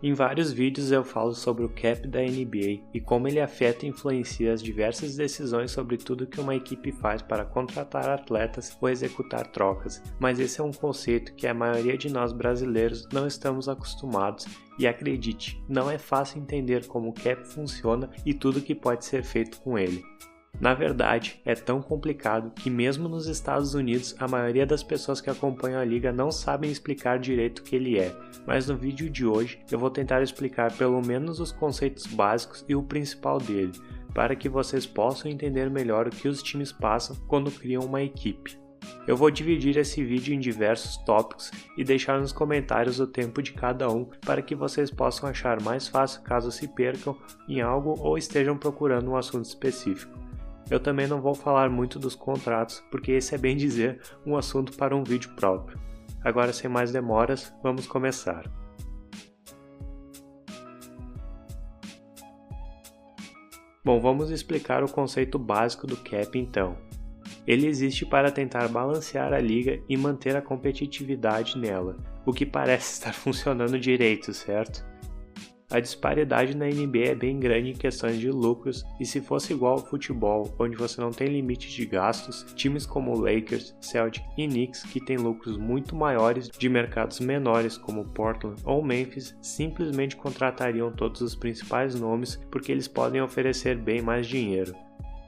Em vários vídeos eu falo sobre o cap da NBA e como ele afeta e influencia as diversas decisões sobre tudo que uma equipe faz para contratar atletas ou executar trocas, mas esse é um conceito que a maioria de nós brasileiros não estamos acostumados e acredite, não é fácil entender como o cap funciona e tudo que pode ser feito com ele. Na verdade, é tão complicado que mesmo nos Estados Unidos a maioria das pessoas que acompanham a liga não sabem explicar direito o que ele é, mas no vídeo de hoje eu vou tentar explicar pelo menos os conceitos básicos e o principal dele, para que vocês possam entender melhor o que os times passam quando criam uma equipe. Eu vou dividir esse vídeo em diversos tópicos e deixar nos comentários o tempo de cada um para que vocês possam achar mais fácil caso se percam em algo ou estejam procurando um assunto específico. Eu também não vou falar muito dos contratos, porque esse é bem dizer um assunto para um vídeo próprio. Agora, sem mais demoras, vamos começar. Bom, vamos explicar o conceito básico do cap então. Ele existe para tentar balancear a liga e manter a competitividade nela, o que parece estar funcionando direito, certo? A disparidade na NBA é bem grande em questões de lucros e se fosse igual ao futebol, onde você não tem limite de gastos, times como Lakers, Celtics e Knicks, que têm lucros muito maiores de mercados menores como Portland ou Memphis, simplesmente contratariam todos os principais nomes porque eles podem oferecer bem mais dinheiro.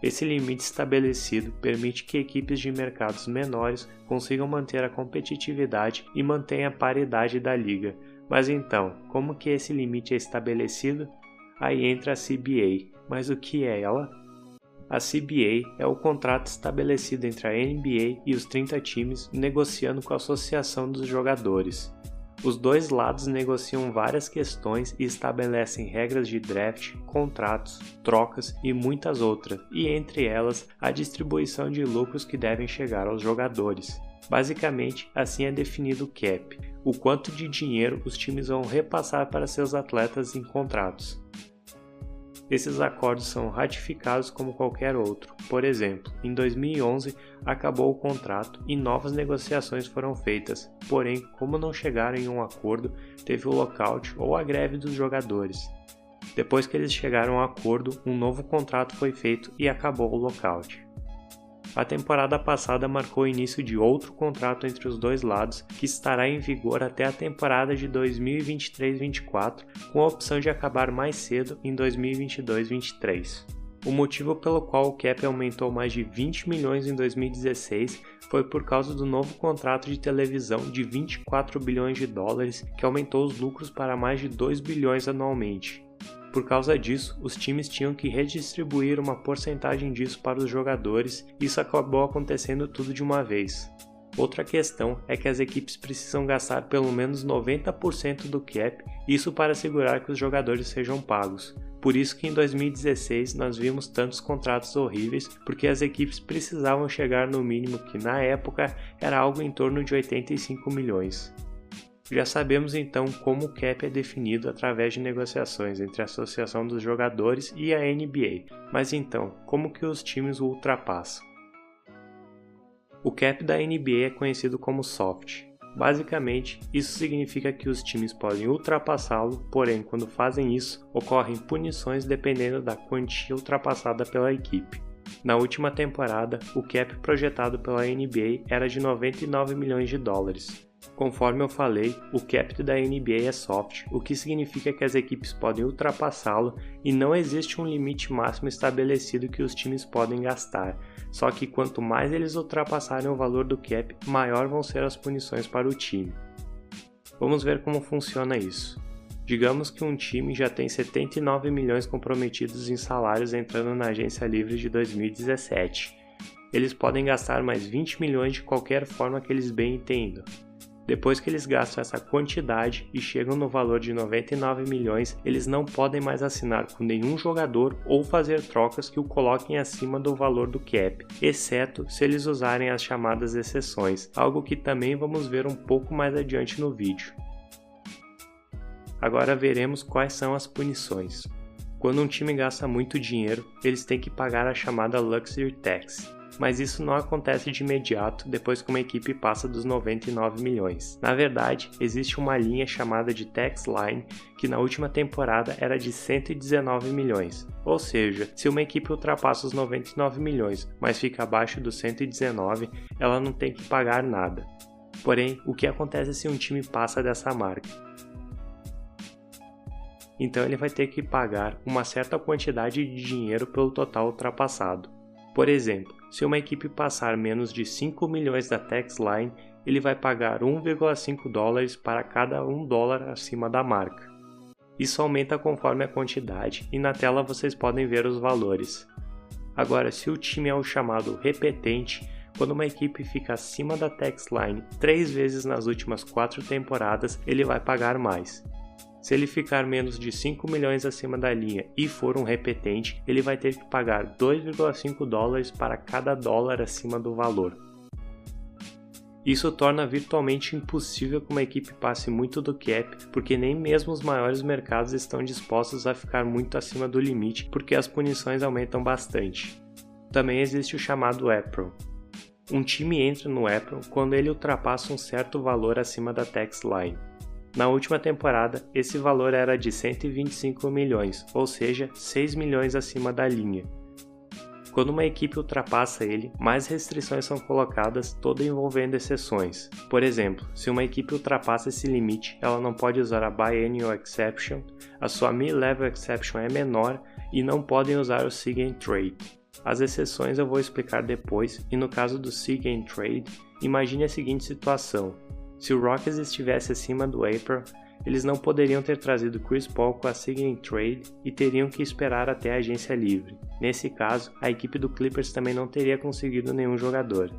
Esse limite estabelecido permite que equipes de mercados menores consigam manter a competitividade e mantenham a paridade da liga. Mas então, como que esse limite é estabelecido? Aí entra a CBA. Mas o que é ela? A CBA é o contrato estabelecido entre a NBA e os 30 times negociando com a Associação dos Jogadores. Os dois lados negociam várias questões e estabelecem regras de draft, contratos, trocas e muitas outras, e entre elas a distribuição de lucros que devem chegar aos jogadores. Basicamente, assim é definido o cap, o quanto de dinheiro os times vão repassar para seus atletas em contratos. Esses acordos são ratificados como qualquer outro. Por exemplo, em 2011 acabou o contrato e novas negociações foram feitas, porém, como não chegaram em um acordo, teve o lockout ou a greve dos jogadores. Depois que eles chegaram a um acordo, um novo contrato foi feito e acabou o lockout. A temporada passada marcou o início de outro contrato entre os dois lados, que estará em vigor até a temporada de 2023-24, com a opção de acabar mais cedo em 2022-23. O motivo pelo qual o cap aumentou mais de 20 milhões em 2016 foi por causa do novo contrato de televisão de 24 bilhões de dólares, que aumentou os lucros para mais de 2 bilhões anualmente. Por causa disso, os times tinham que redistribuir uma porcentagem disso para os jogadores e isso acabou acontecendo tudo de uma vez. Outra questão é que as equipes precisam gastar pelo menos 90% do cap, isso para assegurar que os jogadores sejam pagos. Por isso que em 2016 nós vimos tantos contratos horríveis, porque as equipes precisavam chegar no mínimo que na época era algo em torno de 85 milhões. Já sabemos então como o cap é definido através de negociações entre a Associação dos Jogadores e a NBA, mas então, como que os times o ultrapassam? O cap da NBA é conhecido como soft. Basicamente, isso significa que os times podem ultrapassá-lo, porém, quando fazem isso, ocorrem punições dependendo da quantia ultrapassada pela equipe. Na última temporada, o cap projetado pela NBA era de 99 milhões de dólares. Conforme eu falei, o cap da NBA é soft, o que significa que as equipes podem ultrapassá-lo e não existe um limite máximo estabelecido que os times podem gastar, só que quanto mais eles ultrapassarem o valor do cap, maior vão ser as punições para o time. Vamos ver como funciona isso. Digamos que um time já tem 79 milhões comprometidos em salários entrando na agência livre de 2017. Eles podem gastar mais 20 milhões de qualquer forma que eles bem entendam. Depois que eles gastam essa quantidade e chegam no valor de 99 milhões, eles não podem mais assinar com nenhum jogador ou fazer trocas que o coloquem acima do valor do cap, exceto se eles usarem as chamadas exceções, algo que também vamos ver um pouco mais adiante no vídeo. Agora veremos quais são as punições. Quando um time gasta muito dinheiro, eles têm que pagar a chamada Luxury Tax. mas isso não acontece de imediato depois que uma equipe passa dos 99 milhões. Na verdade, existe uma linha chamada de tax line que na última temporada era de 119 milhões. Ou seja, se uma equipe ultrapassa os 99 milhões, mas fica abaixo dos 119, ela não tem que pagar nada. Porém, o que acontece se um time passa dessa marca? Então ele vai ter que pagar uma certa quantidade de dinheiro pelo total ultrapassado. Por exemplo, se uma equipe passar menos de 5 milhões da tax line, ele vai pagar 1,5 dólares para cada $1 acima da marca. Isso aumenta conforme a quantidade e na tela vocês podem ver os valores. Agora, se o time é o chamado repetente, quando uma equipe fica acima da tax line 3 vezes nas últimas 4 temporadas, ele vai pagar mais. Se ele ficar menos de 5 milhões acima da linha e for um repetente, ele vai ter que pagar 2,5 dólares para cada $1 acima do valor. Isso torna virtualmente impossível que uma equipe passe muito do cap, porque nem mesmo os maiores mercados estão dispostos a ficar muito acima do limite, porque as punições aumentam bastante. Também existe o chamado apron. Um time entra no apron quando ele ultrapassa um certo valor acima da tax line. Na última temporada, esse valor era de 125 milhões, ou seja, 6 milhões acima da linha. Quando uma equipe ultrapassa ele, mais restrições são colocadas, todas envolvendo exceções. Por exemplo, se uma equipe ultrapassa esse limite, ela não pode usar a Biennial Exception, a sua Mid-Level Exception é menor e não podem usar o Sig and Trade. As exceções eu vou explicar depois, e no caso do Sig and Trade, imagine a seguinte situação. Se o Rockets estivesse acima do apron, eles não poderiam ter trazido Chris Paul com a Sig and Trade e teriam que esperar até a agência livre. Nesse caso, a equipe do Clippers também não teria conseguido nenhum jogador.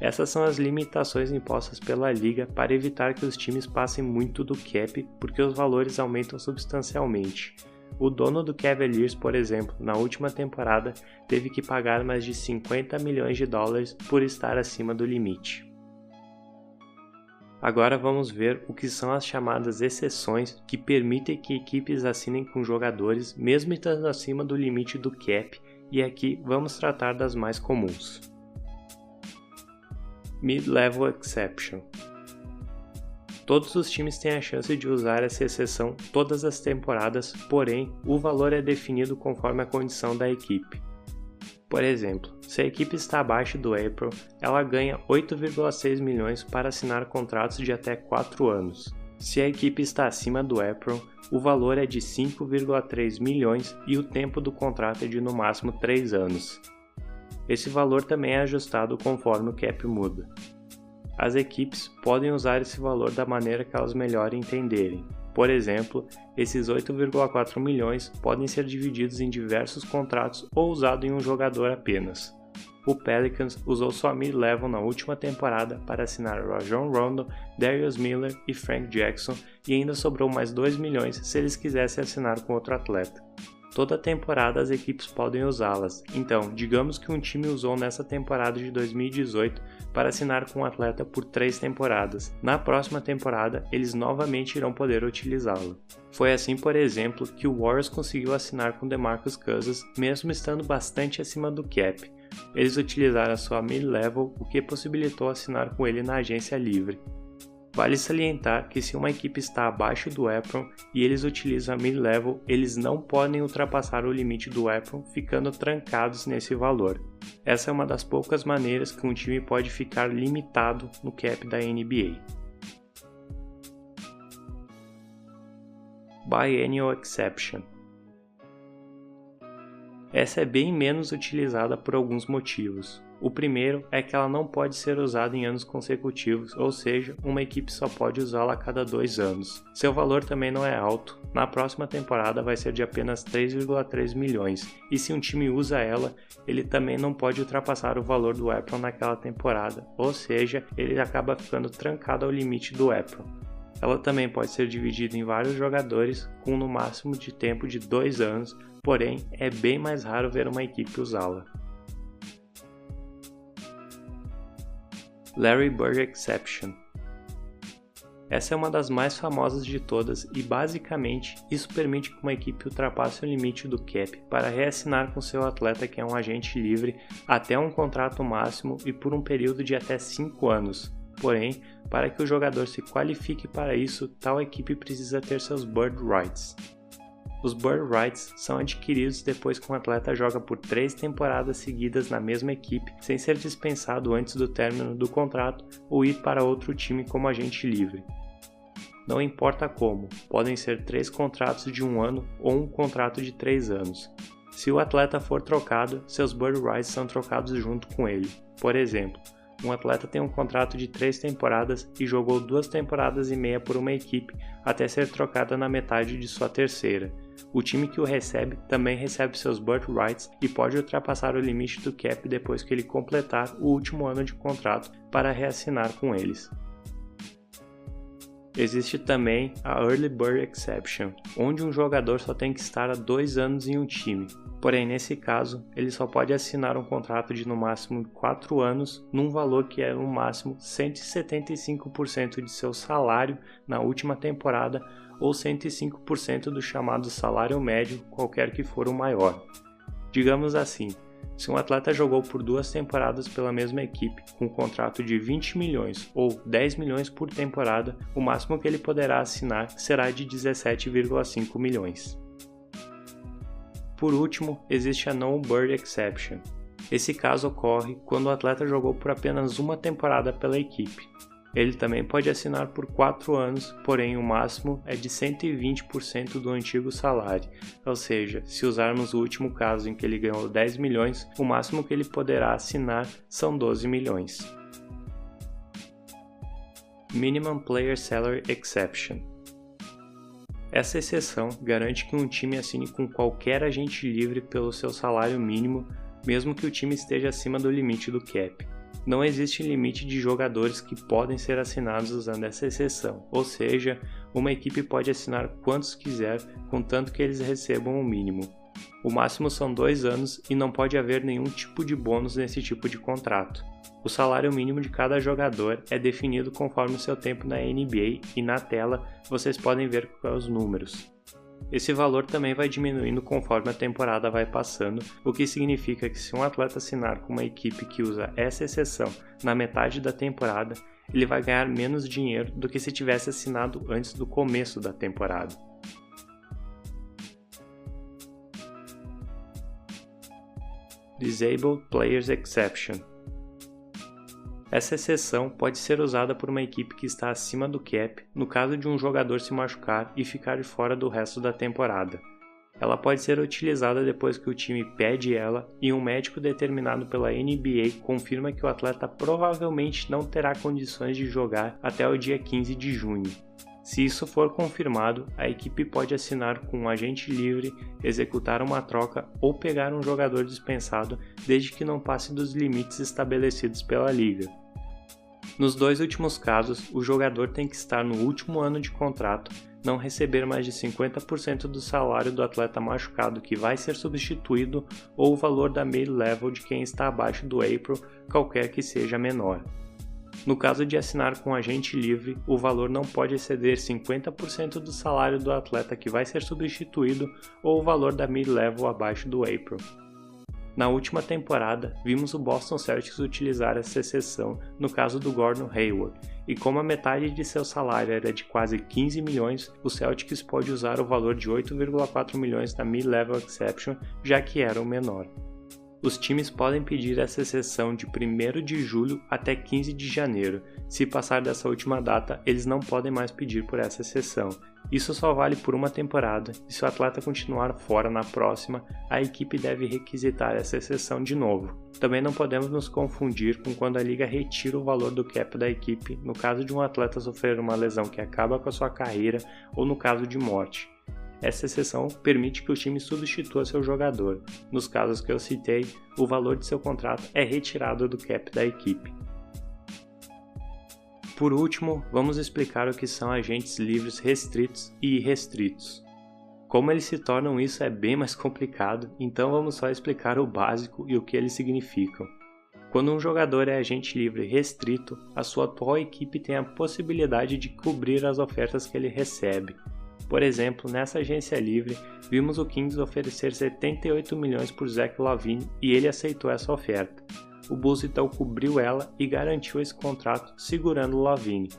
Essas são as limitações impostas pela liga para evitar que os times passem muito do cap, porque os valores aumentam substancialmente. O dono do Cavaliers, por exemplo, na última temporada, teve que pagar mais de 50 milhões de dólares por estar acima do limite. Agora vamos ver o que são as chamadas exceções que permitem que equipes assinem com jogadores mesmo estando acima do limite do cap, e aqui vamos tratar das mais comuns. Mid-Level Exception. Todos os times têm a chance de usar essa exceção todas as temporadas, porém o valor é definido conforme a condição da equipe. Por exemplo, se a equipe está abaixo do apron, ela ganha 8,6 milhões para assinar contratos de até 4 anos. Se a equipe está acima do apron, o valor é de 5,3 milhões e o tempo do contrato é de no máximo 3 anos. Esse valor também é ajustado conforme o cap muda. As equipes podem usar esse valor da maneira que elas melhor entenderem. Por exemplo, esses 8,4 milhões podem ser divididos em diversos contratos ou usado em um jogador apenas. O Pelicans usou sua mid-level na última temporada para assinar Rajon Rondo, Darius Miller e Frank Jackson, e ainda sobrou mais 2 milhões se eles quisessem assinar com outro atleta. Toda temporada as equipes podem usá-las, então digamos que um time usou nessa temporada de 2018 para assinar com um atleta por 3 temporadas. Na próxima temporada, eles novamente irão poder utilizá-lo. Foi assim, por exemplo, que o Warriors conseguiu assinar com DeMarcus Cousins, mesmo estando bastante acima do cap. Eles utilizaram a sua mid-level, o que possibilitou assinar com ele na agência livre. Vale salientar que se uma equipe está abaixo do apron e eles utilizam a mid-level, eles não podem ultrapassar o limite do apron, ficando trancados nesse valor. Essa é uma das poucas maneiras que um time pode ficar limitado no cap da NBA. Biennial Exception. Essa é bem menos utilizada por alguns motivos. O primeiro é que ela não pode ser usada em anos consecutivos, ou seja, uma equipe só pode usá-la a cada 2 anos. Seu valor também não é alto, na próxima temporada vai ser de apenas 3,3 milhões, e se um time usa ela, ele também não pode ultrapassar o valor do apron naquela temporada, ou seja, ele acaba ficando trancado ao limite do apron. Ela também pode ser dividida em vários jogadores, com no máximo de tempo de 2 anos, porém é bem mais raro ver uma equipe usá-la. Larry Bird Exception. Essa é uma das mais famosas de todas e basicamente isso permite que uma equipe ultrapasse o limite do cap para reassinar com seu atleta que é um agente livre até um contrato máximo e por um período de até 5 anos. Porém, para que o jogador se qualifique para isso, tal equipe precisa ter seus bird rights. Os bird rights são adquiridos depois que um atleta joga por 3 temporadas seguidas na mesma equipe sem ser dispensado antes do término do contrato ou ir para outro time como agente livre. Não importa como, podem ser 3 contratos de 1 ano ou um contrato de 3 anos. Se o atleta for trocado, seus bird rights são trocados junto com ele. Por exemplo, um atleta tem um contrato de 3 temporadas e jogou 2 temporadas e meia por uma equipe até ser trocada na metade de sua terceira. O time que o recebe também recebe seus bird rights e pode ultrapassar o limite do cap depois que ele completar o último ano de contrato para reassinar com eles. Existe também a Early Bird Exception, onde um jogador só tem que estar há 2 anos em um time. Porém, nesse caso, ele só pode assinar um contrato de no máximo 4 anos, num valor que é no máximo 175% de seu salário na última temporada ou 105% do chamado salário médio, qualquer que for o maior. Digamos assim, se um atleta jogou por 2 temporadas pela mesma equipe, com um contrato de 20 milhões ou 10 milhões por temporada, o máximo que ele poderá assinar será de 17,5 milhões. Por último, existe a No Bird Exception. Esse caso ocorre quando o atleta jogou por apenas uma temporada pela equipe. Ele também pode assinar por 4 anos, porém o máximo é de 120% do antigo salário, ou seja, se usarmos o último caso em que ele ganhou 10 milhões, o máximo que ele poderá assinar são 12 milhões. Minimum Player Salary Exception. Essa exceção garante que um time assine com qualquer agente livre pelo seu salário mínimo, mesmo que o time esteja acima do limite do cap. Não existe limite de jogadores que podem ser assinados usando essa exceção, ou seja, uma equipe pode assinar quantos quiser, contanto que eles recebam o mínimo. O máximo são 2 anos e não pode haver nenhum tipo de bônus nesse tipo de contrato. O salário mínimo de cada jogador é definido conforme o seu tempo na NBA e na tela vocês podem ver os números. Esse valor também vai diminuindo conforme a temporada vai passando, o que significa que se um atleta assinar com uma equipe que usa essa exceção na metade da temporada, ele vai ganhar menos dinheiro do que se tivesse assinado antes do começo da temporada. Disabled Players Exception. Essa exceção pode ser usada por uma equipe que está acima do cap no caso de um jogador se machucar e ficar de fora do resto da temporada. Ela pode ser utilizada depois que o time pede ela e um médico determinado pela NBA confirma que o atleta provavelmente não terá condições de jogar até o dia 15 de junho. Se isso for confirmado, a equipe pode assinar com um agente livre, executar uma troca ou pegar um jogador dispensado desde que não passe dos limites estabelecidos pela liga. Nos 2 últimos casos, o jogador tem que estar no último ano de contrato, não receber mais de 50% do salário do atleta machucado que vai ser substituído ou o valor da mid-level de quem está abaixo do April, qualquer que seja menor. No caso de assinar com um agente livre, o valor não pode exceder 50% do salário do atleta que vai ser substituído ou o valor da mid-level abaixo do April. Na última temporada, vimos o Boston Celtics utilizar essa exceção no caso do Gordon Hayward, e como a metade de seu salário era de quase 15 milhões, o Celtics pode usar o valor de 8,4 milhões da mid-level exception, já que era o menor. Os times podem pedir essa exceção de 1º de julho até 15 de janeiro. Se passar dessa última data, eles não podem mais pedir por essa exceção. Isso só vale por uma temporada, e se o atleta continuar fora na próxima, a equipe deve requisitar essa exceção de novo. Também não podemos nos confundir com quando a liga retira o valor do cap da equipe no caso de um atleta sofrer uma lesão que acaba com a sua carreira ou no caso de morte. Essa exceção permite que o time substitua seu jogador. Nos casos que eu citei, o valor de seu contrato é retirado do cap da equipe. Por último, vamos explicar o que são agentes livres restritos e irrestritos. Como eles se tornam isso é bem mais complicado, então vamos só explicar o básico e o que eles significam. Quando um jogador é agente livre restrito, a sua atual equipe tem a possibilidade de cobrir as ofertas que ele recebe. Por exemplo, nessa agência livre, vimos o Kings oferecer 78 milhões por Zach LaVine e ele aceitou essa oferta. O Bulls então cobriu ela e garantiu esse contrato segurando LaVine.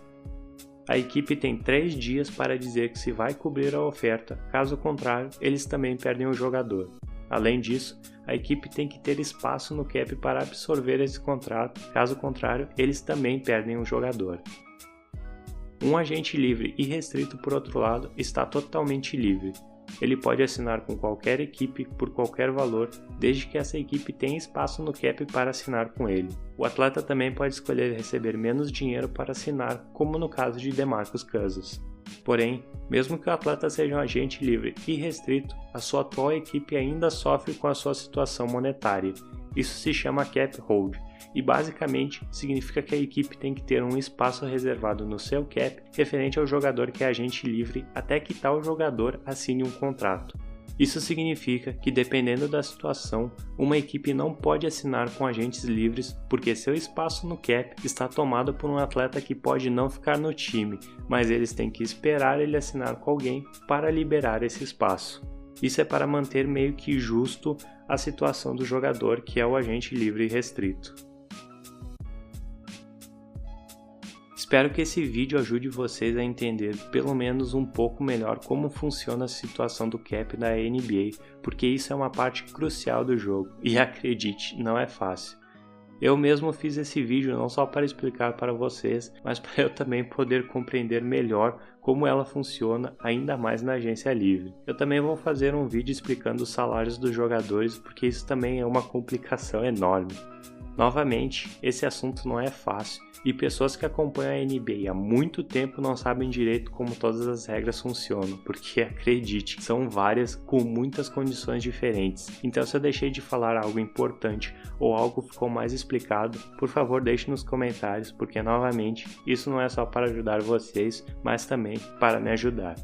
A equipe tem 3 dias para dizer que se vai cobrir a oferta, caso contrário, eles também perdem o jogador. Além disso, a equipe tem que ter espaço no cap para absorver esse contrato, caso contrário, eles também perdem o jogador. Um agente livre e restrito, por outro lado, está totalmente livre. Ele pode assinar com qualquer equipe por qualquer valor, desde que essa equipe tenha espaço no cap para assinar com ele. O atleta também pode escolher receber menos dinheiro para assinar, como no caso de DeMarcus Cousins. Porém, mesmo que o atleta seja um agente livre e restrito, a sua atual equipe ainda sofre com a sua situação monetária. Isso se chama cap hold, e basicamente significa que a equipe tem que ter um espaço reservado no seu cap referente ao jogador que é agente livre até que tal jogador assine um contrato. Isso significa que, dependendo da situação, uma equipe não pode assinar com agentes livres porque seu espaço no cap está tomado por um atleta que pode não ficar no time, mas eles têm que esperar ele assinar com alguém para liberar esse espaço. Isso é para manter meio que justo a situação do jogador que é o agente livre e restrito. Espero que esse vídeo ajude vocês a entender pelo menos um pouco melhor como funciona a situação do cap da NBA, porque isso é uma parte crucial do jogo, e acredite, não é fácil. Eu mesmo fiz esse vídeo não só para explicar para vocês, mas para eu também poder compreender melhor como ela funciona ainda mais na agência livre. Eu também vou fazer um vídeo explicando os salários dos jogadores, porque isso também é uma complicação enorme. Novamente, esse assunto não é fácil e pessoas que acompanham a NBA há muito tempo não sabem direito como todas as regras funcionam, porque acredite, são várias com muitas condições diferentes. Então, se eu deixei de falar algo importante ou algo ficou mais explicado, por favor deixe nos comentários, porque novamente, isso não é só para ajudar vocês, mas também para me ajudar.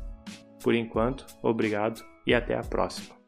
Por enquanto, obrigado e até a próxima.